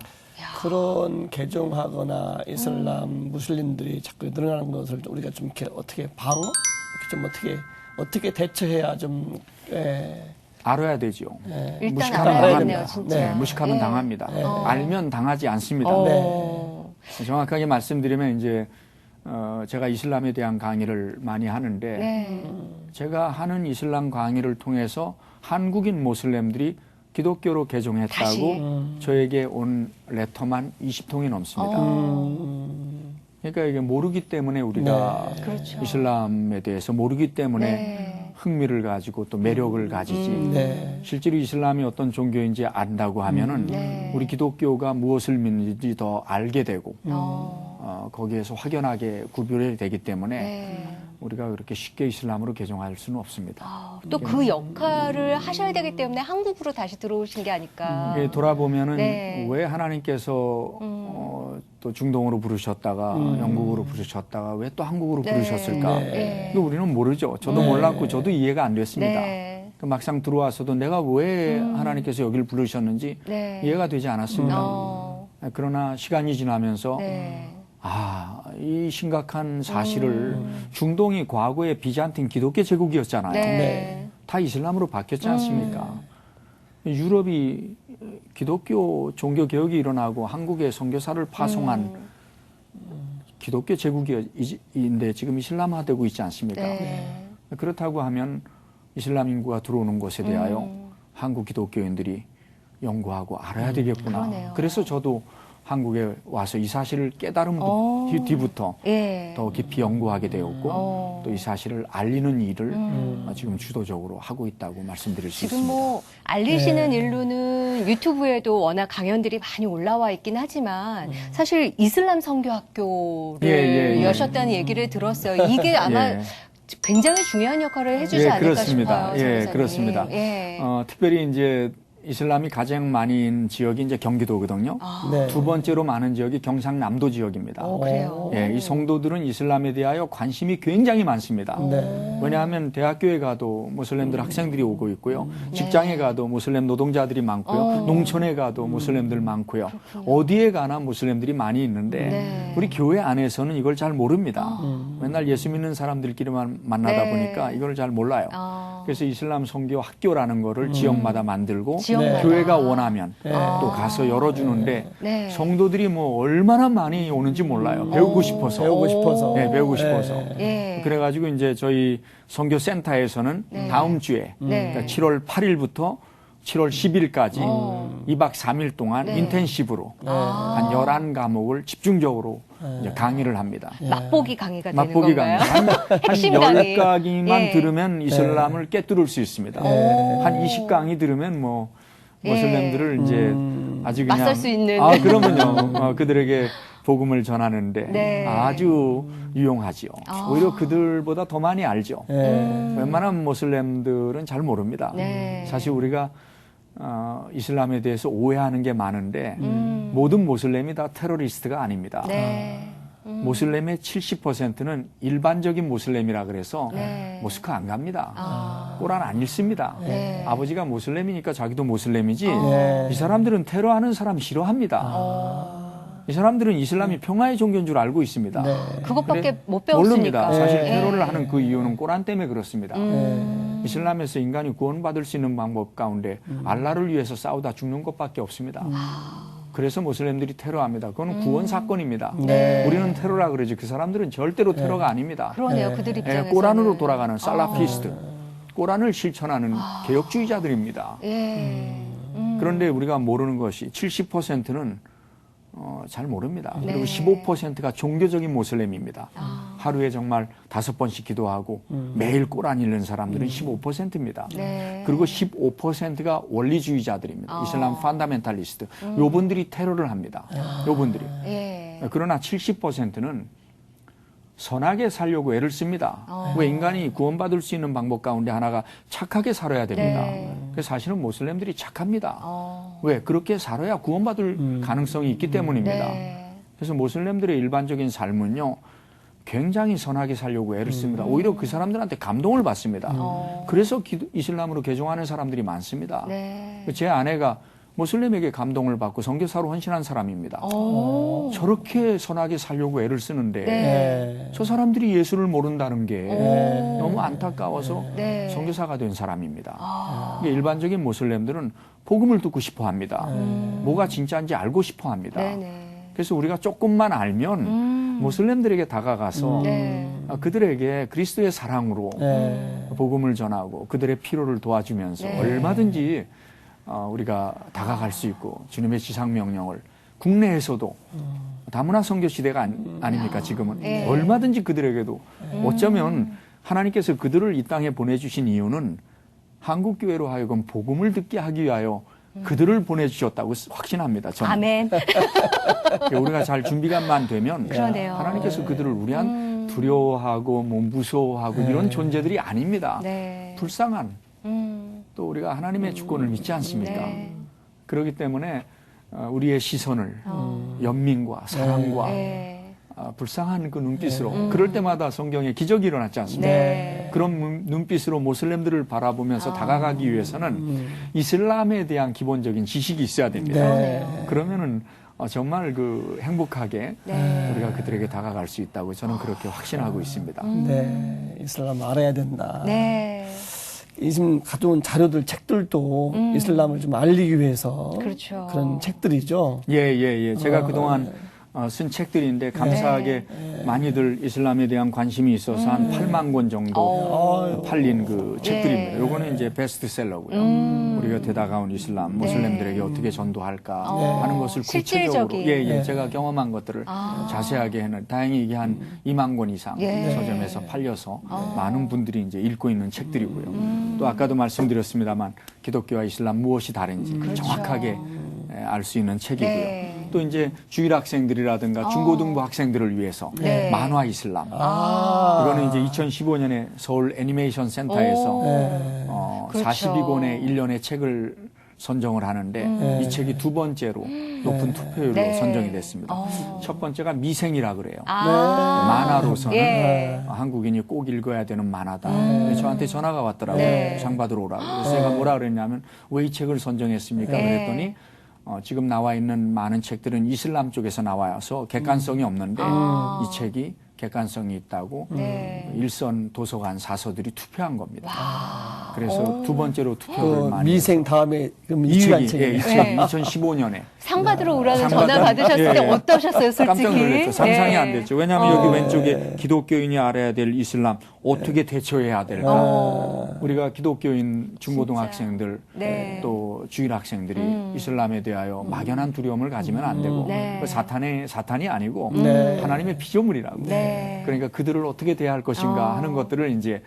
그런 개종하거나 이슬람 무슬림들이 자꾸 늘어나는 것을 우리가 좀 이렇게 어떻게 방어? 이렇게 좀 어떻게 대처해야 좀 알아야 되죠. 일단 무식하면 알아야겠네요, 당합니다. 진짜. 네, 무식하면 예. 당합니다. 알면 당하지 않습니다. 정확하게 말씀드리면 이제 제가 이슬람에 대한 강의를 많이 하는데 네. 제가 하는 이슬람 강의를 통해서 한국인 모슬렘들이 기독교로 개종했다고 다시. 저에게 온 레터만 20통이 넘습니다. 그러니까 이게 모르기 때문에 우리가 그렇죠. 이슬람에 대해서 모르기 때문에 네. 흥미를 가지고 또 매력을 가지지. 네. 실제로 이슬람이 어떤 종교인지 안다고 하면은 네. 우리 기독교가 무엇을 믿는지 더 알게 되고 어. 거기에서 확연하게 구별이 되기 때문에 네. 우리가 그렇게 쉽게 이슬람으로 개종할 수는 없습니다. 또 그 역할을 하셔야 되기 때문에 한국으로 다시 들어오신 게 아닐까. 이게 돌아보면은 네. 왜 하나님께서 또 중동으로 부르셨다가 영국으로 부르셨다가 왜 또 한국으로 네. 부르셨을까? 네. 이거 우리는 모르죠. 저도 몰랐고 저도 이해가 안 됐습니다. 네. 그 막상 들어와서도 내가 왜 하나님께서 여기를 부르셨는지 네. 이해가 되지 않았습니다. 그러나 시간이 지나면서 네. 이 심각한 사실을 중동이 과거에 비잔틴 기독교 제국이었잖아요. 네. 네. 다 이슬람으로 바뀌었지 않습니까? 유럽이 기독교 종교 개혁이 일어나고 한국에 선교사를 파송한 기독교 제국인데 지금 이슬람화되고 있지 않습니까? 네. 그렇다고 하면 이슬람 인구가 들어오는 곳에 대하여 한국 기독교인들이 연구하고 알아야 되겠구나. 그러네요. 그래서 저도 한국에 와서 이 사실을 깨달은 뒤부터 예. 더 깊이 연구하게 되었고 또 이 사실을 알리는 일을 지금 주도적으로 하고 있다고 말씀드릴 수 지금 있습니다. 뭐 알리시는 일로는 유튜브에도 워낙 강연들이 많이 올라와 있긴 하지만 사실 이슬람 선교학교를 예. 여셨다는 얘기를 들었어요. 이게 아마 예. 굉장히 중요한 역할을 해주지 예, 않을까 그렇습니다. 싶어요. 예, 선교사님이. 그렇습니다. 예. 특별히 이제 이슬람이 가장 많이 있는 지역이 이제 경기도거든요. 네. 두 번째로 많은 지역이 경상남도 지역입니다. 그래요. 예, 이 성도들은 이슬람에 대하여 관심이 굉장히 많습니다. 네. 왜냐하면 대학교에 가도 무슬림들 학생들이 오고 있고요. 직장에 가도 무슬림 노동자들이 많고요. 농촌에 가도 무슬림들 많고요. 어디에 가나 무슬림들이 많이 있는데 네. 우리 교회 안에서는 이걸 잘 모릅니다. 맨날 예수 믿는 사람들끼리만 만나다 네. 보니까 이걸 잘 몰라요. 그래서 이슬람 선교 학교라는 거를 지역마다 만들고 지역마다. 교회가 원하면 또 가서 열어주는데 네. 성도들이 뭐 얼마나 많이 오는지 몰라요. 배우고 싶어서. 배우고 싶어서. 네, 배우고 싶어서. 예. 그래가지고 이제 저희 선교센터에서는 다음 주에 네. 그러니까 7월 8일부터 7월 10일까지 2박 3일 동안 네. 인텐시브로 한 11과목을 집중적으로 이제 강의를 합니다. 맛보기 강의가 되는 맛보기 건가요? 강의. 한 핵심 강의. 10강의만 예. 들으면 이슬람을 깨뚫을 수 있습니다. 한 20강의 들으면 뭐 모슬렘들을 이제 아주 그냥 맞설 수 있는. 그러면요. 그들에게 복음을 전하는데 네. 아주 유용하지요. 오히려 그들보다 더 많이 알죠. 웬만한 모슬렘들은 잘 모릅니다. 네. 사실 우리가 이슬람에 대해서 오해하는 게 많은데 모든 모슬렘이 다 테러리스트가 아닙니다. 네. 모슬렘의 70%는 일반적인 모슬렘이라 그래서 네. 모스크 안 갑니다. 꼬란 안 읽습니다. 네. 아버지가 모슬렘이니까 자기도 모슬렘이지 네. 이 사람들은 테러하는 사람 싫어합니다. 이 사람들은 이슬람이 평화의 종교인 줄 알고 있습니다. 그것밖에 못 배웠으니까. 모릅니다. 사실 네. 테러를 하는 그 이유는 꼬란 때문에 그렇습니다. 이슬람에서 인간이 구원받을 수 있는 방법 가운데 알라를 위해서 싸우다 죽는 것밖에 없습니다. 그래서 모슬렘들이 테러합니다. 그건 구원 사건입니다. 네. 우리는 테러라 그러지 그 사람들은 절대로 테러가 아닙니다. 그러네요. 그들 입장에서. 꼬란으로 돌아가는 살라피스트, 꼬란을 실천하는 개혁주의자들입니다. 예. 그런데 우리가 모르는 것이 70%는 잘 모릅니다. 네. 그리고 15%가 종교적인 모슬렘입니다. 하루에 정말 5번씩 기도하고 매일 꼬란 읽는 사람들은 15%입니다. 네. 그리고 15%가 원리주의자들입니다. 이슬람 판다멘탈리스트. 요분들이 테러를 합니다. 요분들이. 예. 그러나 70%는 선하게 살려고 애를 씁니다. 왜 인간이 구원받을 수 있는 방법 가운데 하나가 착하게 살아야 됩니다. 네. 그래서 사실은 모슬렘들이 착합니다. 왜? 그렇게 살아야 구원받을 가능성이 있기 때문입니다. 네. 그래서 모슬렘들의 일반적인 삶은요, 굉장히 선하게 살려고 애를 씁니다. 오히려 그 사람들한테 감동을 받습니다. 그래서 이슬람으로 개종하는 사람들이 많습니다. 네. 제 아내가 모슬렘에게 감동을 받고 선교사로 헌신한 사람입니다. 오. 저렇게 선하게 살려고 애를 쓰는데 네. 저 사람들이 예수를 모른다는 게 오. 너무 안타까워서 네. 선교사가 된 사람입니다. 아. 이게 일반적인 모슬렘들은 복음을 듣고 싶어 합니다. 뭐가 진짜인지 알고 싶어 합니다. 네네. 그래서 우리가 조금만 알면 모슬렘들에게 다가가서 네. 그들에게 그리스도의 사랑으로 네. 복음을 전하고 그들의 필요를 도와주면서 네. 얼마든지 우리가 다가갈 수 있고 주님의 지상명령을 국내에서도 다문화 선교 시대가 아닙니까 지금은. 네. 얼마든지 그들에게도 어쩌면 하나님께서 그들을 이 땅에 보내주신 이유는 한국교회로 하여금 복음을 듣게 하기 위하여 그들을 보내주셨다고 확신합니다. 저는. 아멘. 우리가 잘 준비감만 되면 그러네요. 하나님께서 그들을 우리한 두려워하고 뭐 무서워하고 이런 존재들이 아닙니다. 네. 불쌍한 또 우리가 하나님의 주권을 믿지 않습니까? 네. 그렇기 때문에 우리의 시선을 연민과 사랑과 네. 불쌍한 그 눈빛으로 그럴 때마다 성경에 기적이 일어났지 않습니까? 네. 그런 눈빛으로 모슬렘들을 바라보면서 다가가기 위해서는 이슬람에 대한 기본적인 지식이 있어야 됩니다. 네. 그러면은 정말 그 행복하게 네. 우리가 그들에게 다가갈 수 있다고 저는 그렇게 확신하고 있습니다. 네. 이슬람 알아야 된다. 네. 지금 가져온 자료들, 책들도 이슬람을 좀 알리기 위해서 그렇죠. 런 책들이죠. 예. 제가 그동안 쓴 책들인데 감사하게 많이들 이슬람에 대한 관심이 있어서 한 8만 권 정도 팔린 그 책들입니다. 네. 요거는 이제 베스트셀러고요. 우리가 되다가온 이슬람, 모슬렘들에게 어떻게 전도할까 하는 것을 구체적으로 실질적인. 제가 경험한 것들을 자세하게 해는 다행히 이게 한 2만 권 이상 예. 서점에서 팔려서 많은 분들이 이제 읽고 있는 책들이고요. 또 아까도 말씀드렸습니다만 기독교와 이슬람 무엇이 다른지 정확하게 알 수 있는 책이고요. 네. 또 이제 주일 학생들이라든가 중고등부 학생들을 위해서 네. 만화 이슬람. 아. 이거는 이제 2015년에 서울 애니메이션 센터에서 오. 그렇죠. 42권의 1년의 책을 선정을 하는데 이 책이 두 번째로 높은 투표율로 네. 선정이 됐습니다. 첫 번째가 미생이라 그래요. 만화로서는 예. 한국인이 꼭 읽어야 되는 만화다. 그래서 저한테 전화가 왔더라고요. 네. 상 받으러 오라고. 그래서 제가 뭐라 그랬냐면 왜 이 책을 선정했습니까? 네. 그랬더니 지금 나와 있는 많은 책들은 이슬람 쪽에서 나와서 객관성이 없는데 이 책이 객관성이 있다고 네. 일선 도서관 사서들이 투표한 겁니다. 그래서 두 번째로 투표를 그 많이 미생 다음에 그럼 이 이유한 책이 책이 2015년에 상 받으러 오라는 상 전화 받아- 받으셨을 예, 때 예. 어떠셨어요, 솔직히? 깜짝 놀랐죠. 상상이 예. 안 됐죠. 왜냐하면 여기 왼쪽에 기독교인이 알아야 될 이슬람 어떻게 대처해야 될까. 우리가 기독교인 중고등학생들 네. 또 주일 학생들이 이슬람에 대하여 막연한 두려움을 가지면 안 되고 네. 그 사탄이 아니고 네. 하나님의 피조물이라고. 네. 그러니까 그들을 어떻게 대할 것인가 하는 것들을 이제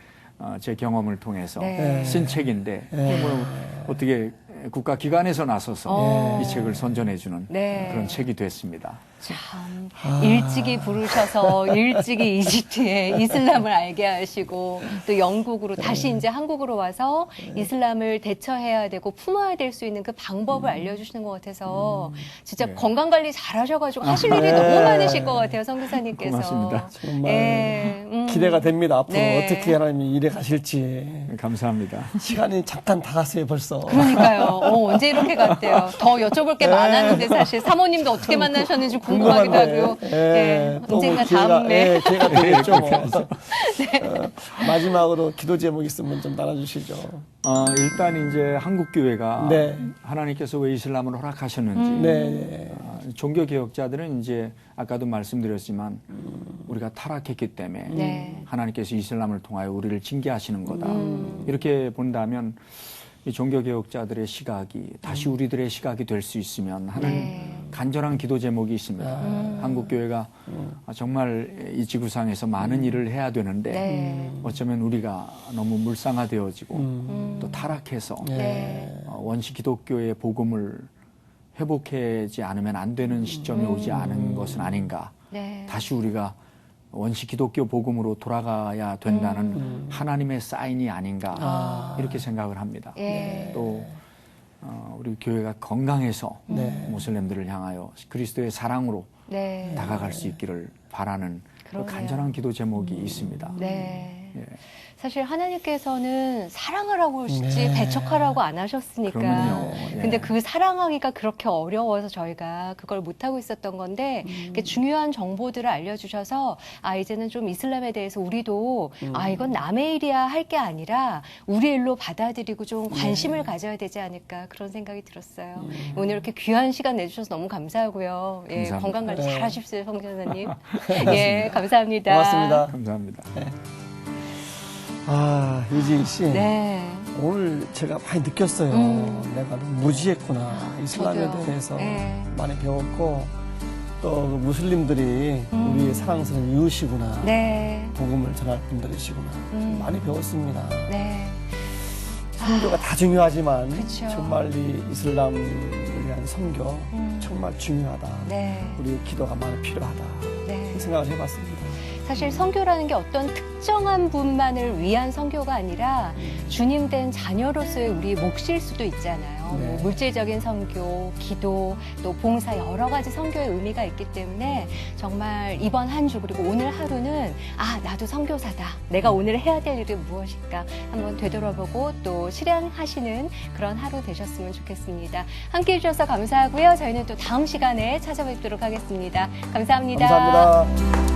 제 경험을 통해서 네. 쓴 책인데 뭐 어떻게 국가기관에서 나서서 이 책을 선전해주는 네. 그런 책이 됐습니다. 참 일찍이 부르셔서 일찍이 이집트에 이슬람을 알게 하시고 또 영국으로 다시 이제 한국으로 와서 이슬람을 대처해야 되고 품어야 될 수 있는 그 방법을 알려주시는 것 같아서 진짜 네. 건강 관리 잘하셔가지고 하실 일이 너무 많으실 것 같아요, 선교사님께서. 고맙습니다. 정말 예, 기대가 됩니다. 앞으로 네. 어떻게 하나님이 일해 가실지. 감사합니다. 시간이 잠깐 다 갔어요, 벌써. 그러니까요. 언제 이렇게 갔대요? 더 여쭤볼 게 많았는데 사실 사모님도 어떻게 만나셨는지 궁금하기도 하고요. 예, 또 언젠가 뭐 기회가, 다음에. 기회가 되겠죠. 뭐. 마지막으로 기도 제목 있으면 좀 나눠주시죠. 일단 이제 한국 교회가 네. 하나님께서 왜 이슬람을 허락하셨는지 네. 종교 개혁자들은 이제 아까도 말씀드렸지만 우리가 타락했기 때문에 네. 하나님께서 이슬람을 통하여 우리를 징계하시는 거다. 이렇게 본다면 이 종교 개혁자들의 시각이 다시 우리들의 시각이 될 수 있으면 하는 간절한 기도 제목이 있습니다. 한국 교회가 정말 이 지구상에서 많은 일을 해야 되는데 네. 어쩌면 우리가 너무 물상화되어지고 또 타락해서 네. 원시 기독교의 복음을 회복하지 않으면 안 되는 시점이 오지 않은 것은 아닌가. 네. 다시 우리가 원시 기독교 복음으로 돌아가야 된다는 하나님의 사인이 아닌가 이렇게 생각을 합니다. 예. 또 우리 교회가 건강해서 네. 모슬렘들을 향하여 그리스도의 사랑으로 네. 다가갈 수 있기를 바라는 그 그러네요. 간절한 기도 제목이 있습니다. 네. 예. 사실 하나님께서는 사랑하라고 하시지 네. 배척하라고 안 하셨으니까. 그러면요. 근데 예. 그 사랑하기가 그렇게 어려워서 저희가 그걸 못하고 있었던 건데 이렇게 중요한 정보들을 알려주셔서 이제는 좀 이슬람에 대해서 우리도 이건 남의 일이야 할 게 아니라 우리 일로 받아들이고 좀 관심을 가져야 되지 않을까 그런 생각이 들었어요. 오늘 이렇게 귀한 시간 내주셔서 너무 감사하고요. 예, 감사합니다. 건강관리 네. 잘 하십시오, 성전사님. 예, 감사합니다. 고맙습니다. 감사합니다. 유진 씨. 네. 오늘 제가 많이 느꼈어요. 내가 너무 무지했구나. 이슬람에 저도요. 대해서 네. 많이 배웠고, 또 그 무슬림들이 우리의 사랑스러운 이웃이구나. 네. 복음을 전할 분들이시구나. 좀 많이 배웠습니다. 네. 선교가 다 중요하지만 그쵸. 정말 이 이슬람을 위한 선교 정말 중요하다. 네. 우리 기도가 많이 필요하다. 네. 이 생각을 해봤습니다. 사실 선교라는 게 어떤 특정한 분만을 위한 선교가 아니라 주님 된 자녀로서의 우리 몫일 수도 있잖아요. 네. 뭐 물질적인 선교, 기도, 또 봉사 여러 가지 선교의 의미가 있기 때문에 정말 이번 한 주 그리고 오늘 하루는 나도 선교사다. 내가 오늘 해야 될 일은 무엇일까 한번 되돌아보고 또 실행하시는 그런 하루 되셨으면 좋겠습니다. 함께해 주셔서 감사하고요. 저희는 또 다음 시간에 찾아뵙도록 하겠습니다. 감사합니다. 감사합니다.